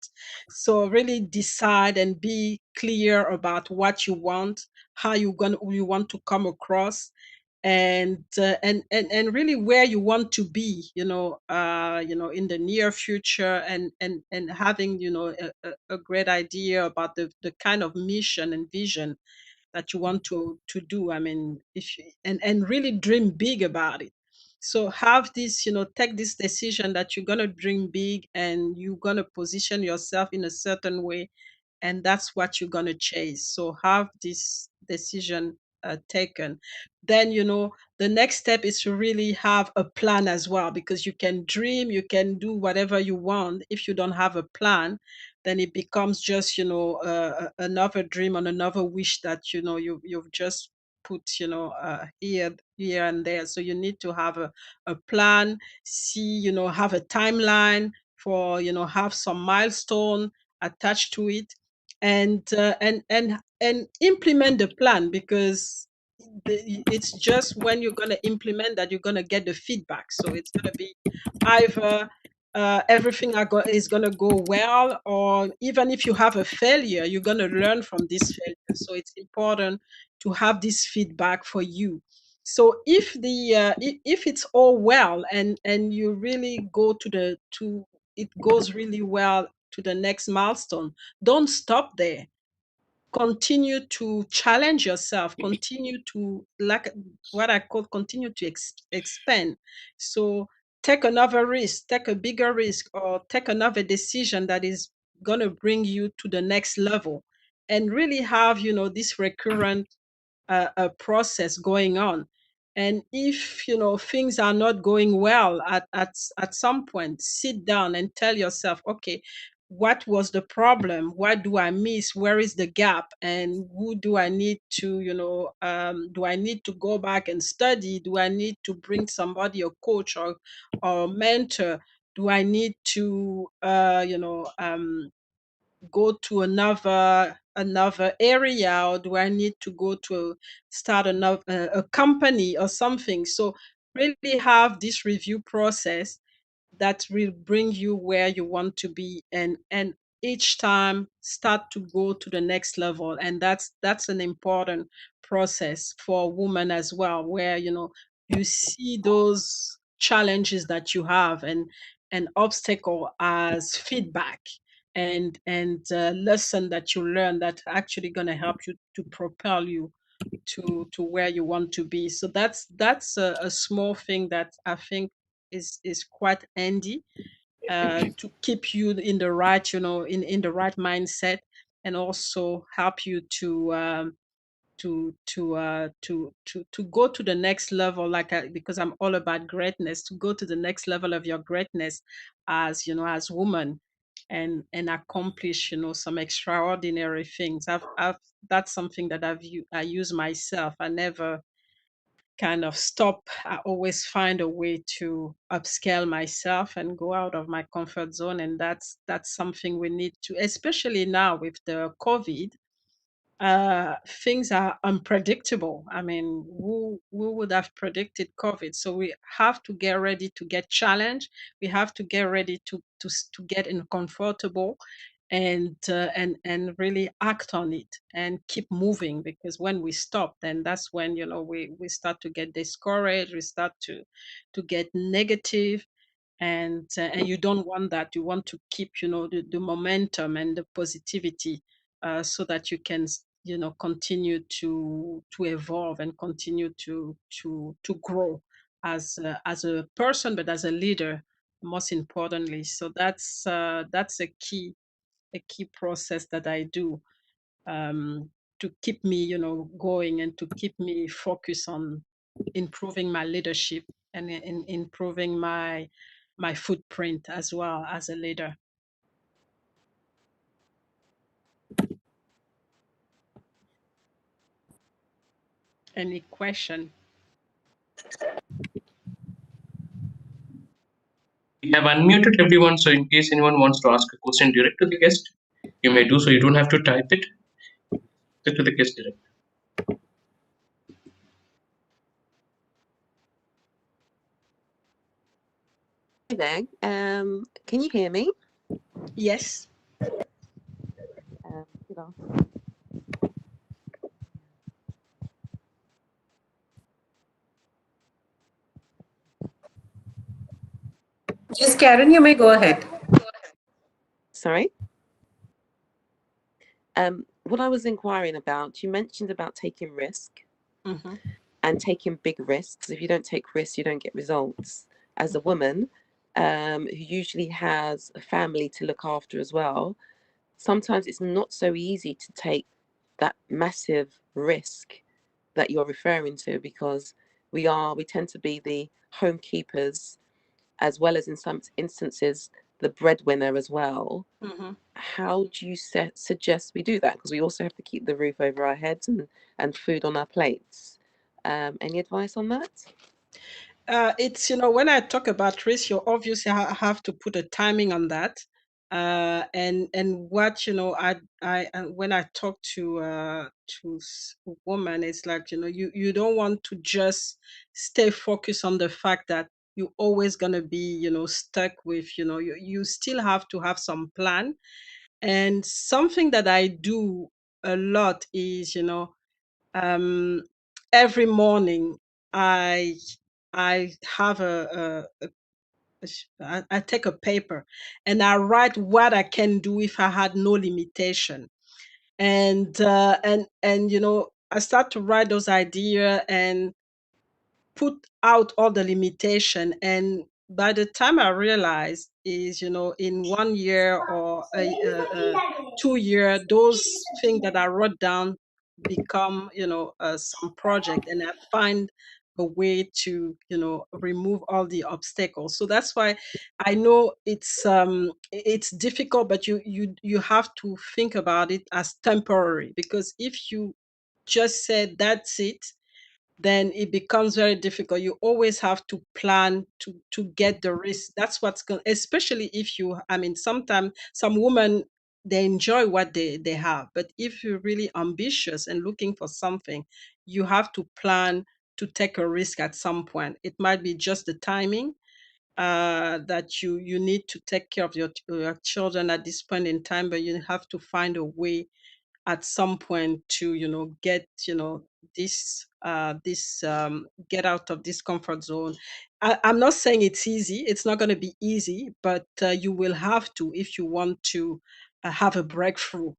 So really decide and be clear about what you want, how you want to come across, and really where you want to be, in the near future, and having a great idea about the kind of mission and vision that you want to do. I mean, if you, and really dream big about it. So have this, take this decision that you're gonna dream big, and you're gonna position yourself in a certain way, and that's what you're gonna chase. So have this decision taken. Then the next step is to really have a plan as well, because you can dream, you can do whatever you want. If you don't have a plan, then it becomes just another dream and another wish that you've just put, here and there. So you need to have a plan, have a timeline for, have some milestone attached to it, and implement the plan, because it's just when you're going to implement that you're going to get the feedback. So it's going to be either everything is going to go well, or even if you have a failure, you're going to learn from this failure. So it's important to have this feedback for you. So if it's all well, and you really go to it goes really well to the next milestone, don't stop there. Continue to challenge yourself, continue to, like what I call, continue to expand. So take another risk, take a bigger risk, or take another decision that is going to bring you to the next level, and really have, this recurrent a process going on. And if things are not going well at some point, sit down and tell yourself, okay, what was the problem? What do I miss? Where is the gap? And who do I need to, do I need to go back and study? Do I need to bring somebody, a coach or mentor? Do I need to go to another area, or do I need to go to start another a company or something? So really have this review process that will bring you where you want to be, and each time start to go to the next level. And that's an important process for a woman as well, where you see those challenges that you have, and an obstacle as feedback, and lesson that you learn that actually going to help you to propel you to where you want to be. So that's a small thing that I think is quite handy to keep you in the right, in the right mindset, and also help you to go to the next level, because I'm all about greatness, to go to the next level of your greatness as, as woman, and accomplish, some extraordinary things. I've That's something that I use myself. I never kind of stop. I always find a way to upscale myself and go out of my comfort zone. And that's something we need to, especially now with the COVID. Things are unpredictable. I mean, who would have predicted COVID? So we have to get ready to get challenged. We have to get ready to get uncomfortable, and really act on it and keep moving. Because when we stop, then that's when we start to get discouraged. We start to get negative, and you don't want that. You want to keep the momentum and the positivity, so that you can continue to evolve and continue to grow as a person, but as a leader, most importantly. So that's a key process that I do, to keep me going, and to keep me focused on improving my leadership, and in improving my footprint as well as a leader. Any question? We have unmuted everyone, so in case anyone wants to ask a question direct to the guest, you may do so. You don't have to type it. Get to the guest direct. Hi there. Can you hear me? Yes. Good afternoon. Yes, Karen, you may go ahead. Sorry. What I was inquiring about, you mentioned about taking risk Mm-hmm. and taking big risks. If you don't take risks, you don't get results. As a woman who usually has a family to look after as well, sometimes it's not so easy to take that massive risk that you're referring to, because we tend to be the home keepers, as well as in some instances the breadwinner as well. Mm-hmm. How do you suggest we do that? Because we also have to keep the roof over our heads and food on our plates. Any advice on that? It's, when I talk about risk, you obviously have to put a timing on that. And what, when I talk to woman, it's like, you don't want to just stay focused on the fact that you're always gonna be, stuck with, you still have to have some plan. And something that I do a lot is, um, every morning I I have I take a paper and I write what I can do if I had no limitation. And I start to write those ideas and put out all the limitation. And by the time I realize is, in 1 year or 2 year, those things that I wrote down become, some project, and I find a way to, remove all the obstacles. So that's why I know it's difficult, but you have to think about it as temporary, because if you just said that's it, then it becomes very difficult. You always have to plan to get the risk. That's what's going, especially if you, I mean, sometimes some women, they enjoy what they have, but if you're really ambitious and looking for something, you have to plan to take a risk at some point. It might be just the timing, that you need to take care of your children at this point in time, but you have to find a way at some point to, get, get out of this comfort zone. I'm not saying it's easy. It's not going to be easy, but you will have to if you want to have a breakthrough.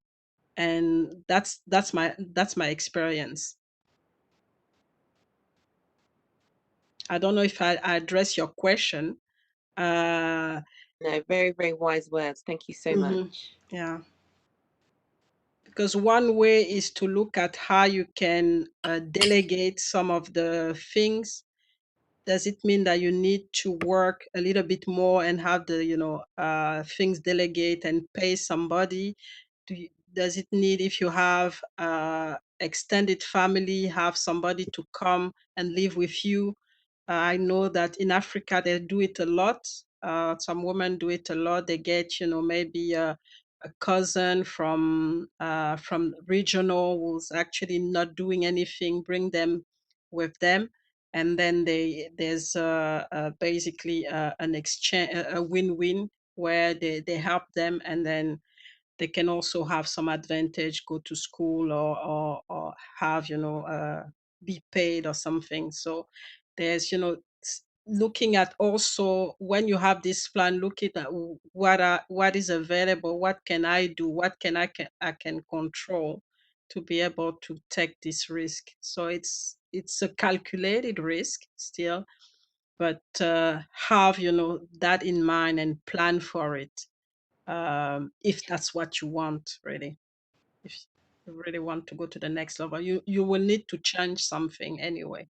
And that's my experience. I don't know if I address your question. No, very, very wise words. Thank you so much. Yeah. Because one way is to look at how you can delegate some of the things. Does it mean that you need to work a little bit more and have the, things delegate and pay somebody? Does it need, if you have extended family, have somebody to come and live with you? I know that in Africa they do it a lot. Some women do it a lot. They get, maybe a cousin from regional who's actually not doing anything, bring them with them, and then there's basically an exchange, a win-win, where they help them, and then they can also have some advantage, go to school, or have, be paid or something. So there's, looking at also, when you have this plan, looking at what is available, what can I do, what I can control to be able to take this risk. So it's a calculated risk still, but have, that in mind and plan for it, if that's what you want, really. If you really want to go to the next level, you will need to change something anyway.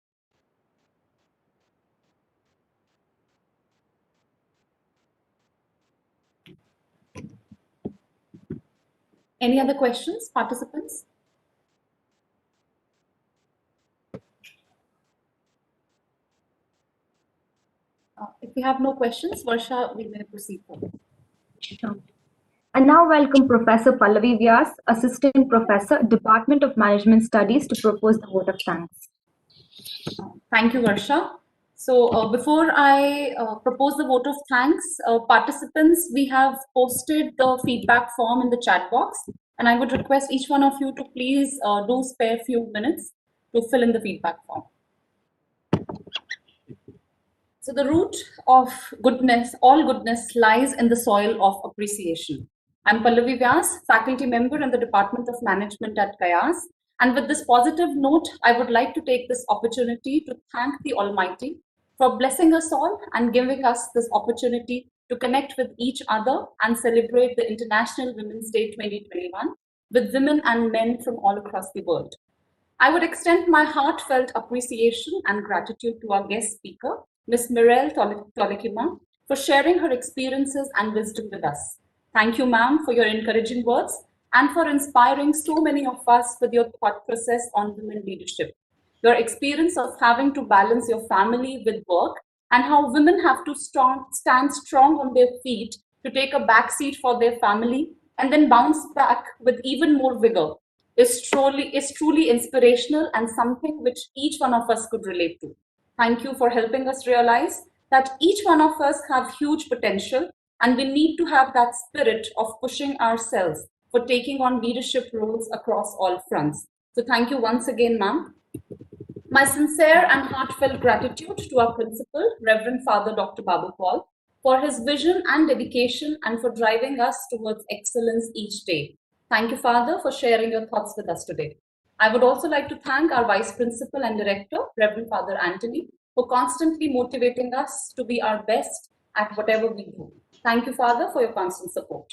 Any other questions, participants? If we have no questions, Varsha, we may proceed forward. Sure. And now welcome Professor Pallavi Vyas, Assistant Professor, Department of Management Studies, to propose the vote of thanks. Thank you, Varsha. So before I propose the vote of thanks, participants, we have posted the feedback form in the chat box, and I would request each one of you to please do spare few minutes to fill in the feedback form. So the root of goodness, all goodness, lies in the soil of appreciation. I'm Pallavi Vyas, faculty member in the Department of Management at Kayas. And with this positive note, I would like to take this opportunity to thank the Almighty for blessing us all and giving us this opportunity to connect with each other and celebrate the International Women's Day 2021 with women and men from all across the world. I would extend my heartfelt appreciation and gratitude to our guest speaker, Ms. Mirelle Tolekima, for sharing her experiences and wisdom with us. Thank you, ma'am, for your encouraging words and for inspiring so many of us with your thought process on women leadership. your experience of having to balance your family with work, and how women have to stand strong on their feet to take a back seat for their family and then bounce back with even more vigor is truly inspirational and something which each one of us could relate to. Thank you for helping us realize that each one of us have huge potential and we need to have that spirit of pushing ourselves for taking on leadership roles across all fronts. So thank you once again, ma'am. My sincere and heartfelt gratitude to our principal, Reverend Father Dr. Babu Paul, for his vision and dedication and for driving us towards excellence each day. Thank you, Father, for sharing your thoughts with us today. I would also like to thank our Vice Principal and Director, Reverend Father Anthony, for constantly motivating us to be our best at whatever we do. Thank you, Father, for your constant support.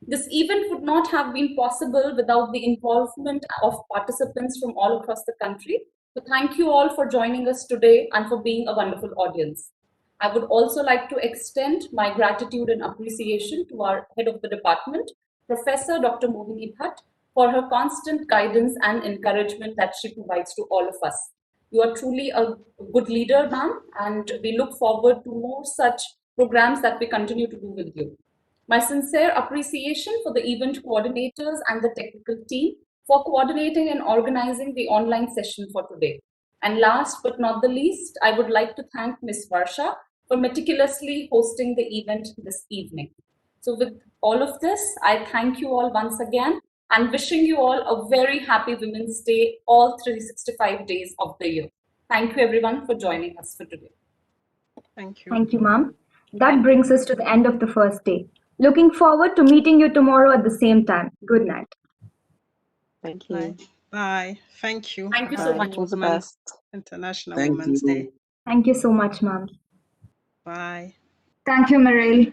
This event would not have been possible without the involvement of participants from all across the country. So thank you all for joining us today and for being a wonderful audience. I would also like to extend my gratitude and appreciation to our head of the department, Professor Dr. Mohini Bhatt, for her constant guidance and encouragement that she provides to all of us. You are truly a good leader, ma'am, and we look forward to more such programs that we continue to do with you. My sincere appreciation for the event coordinators and the technical team for coordinating and organizing the online session for today. And last but not the least, I would like to thank Ms. Varsha for meticulously hosting the event this evening. So with all of this, I thank you all once again and wishing you all a very happy Women's Day all 365 days of the year. Thank you everyone for joining us for today. Thank you. Thank you, ma'am. That brings us to the end of the first day. Looking forward to meeting you tomorrow at the same time. Good night. Thank you. Bye. Bye. Thank you. Thank you so Happy much. All the Women's best. International Thank Women's you. Day. Thank you so much, ma'am. Bye. Thank you, Maril.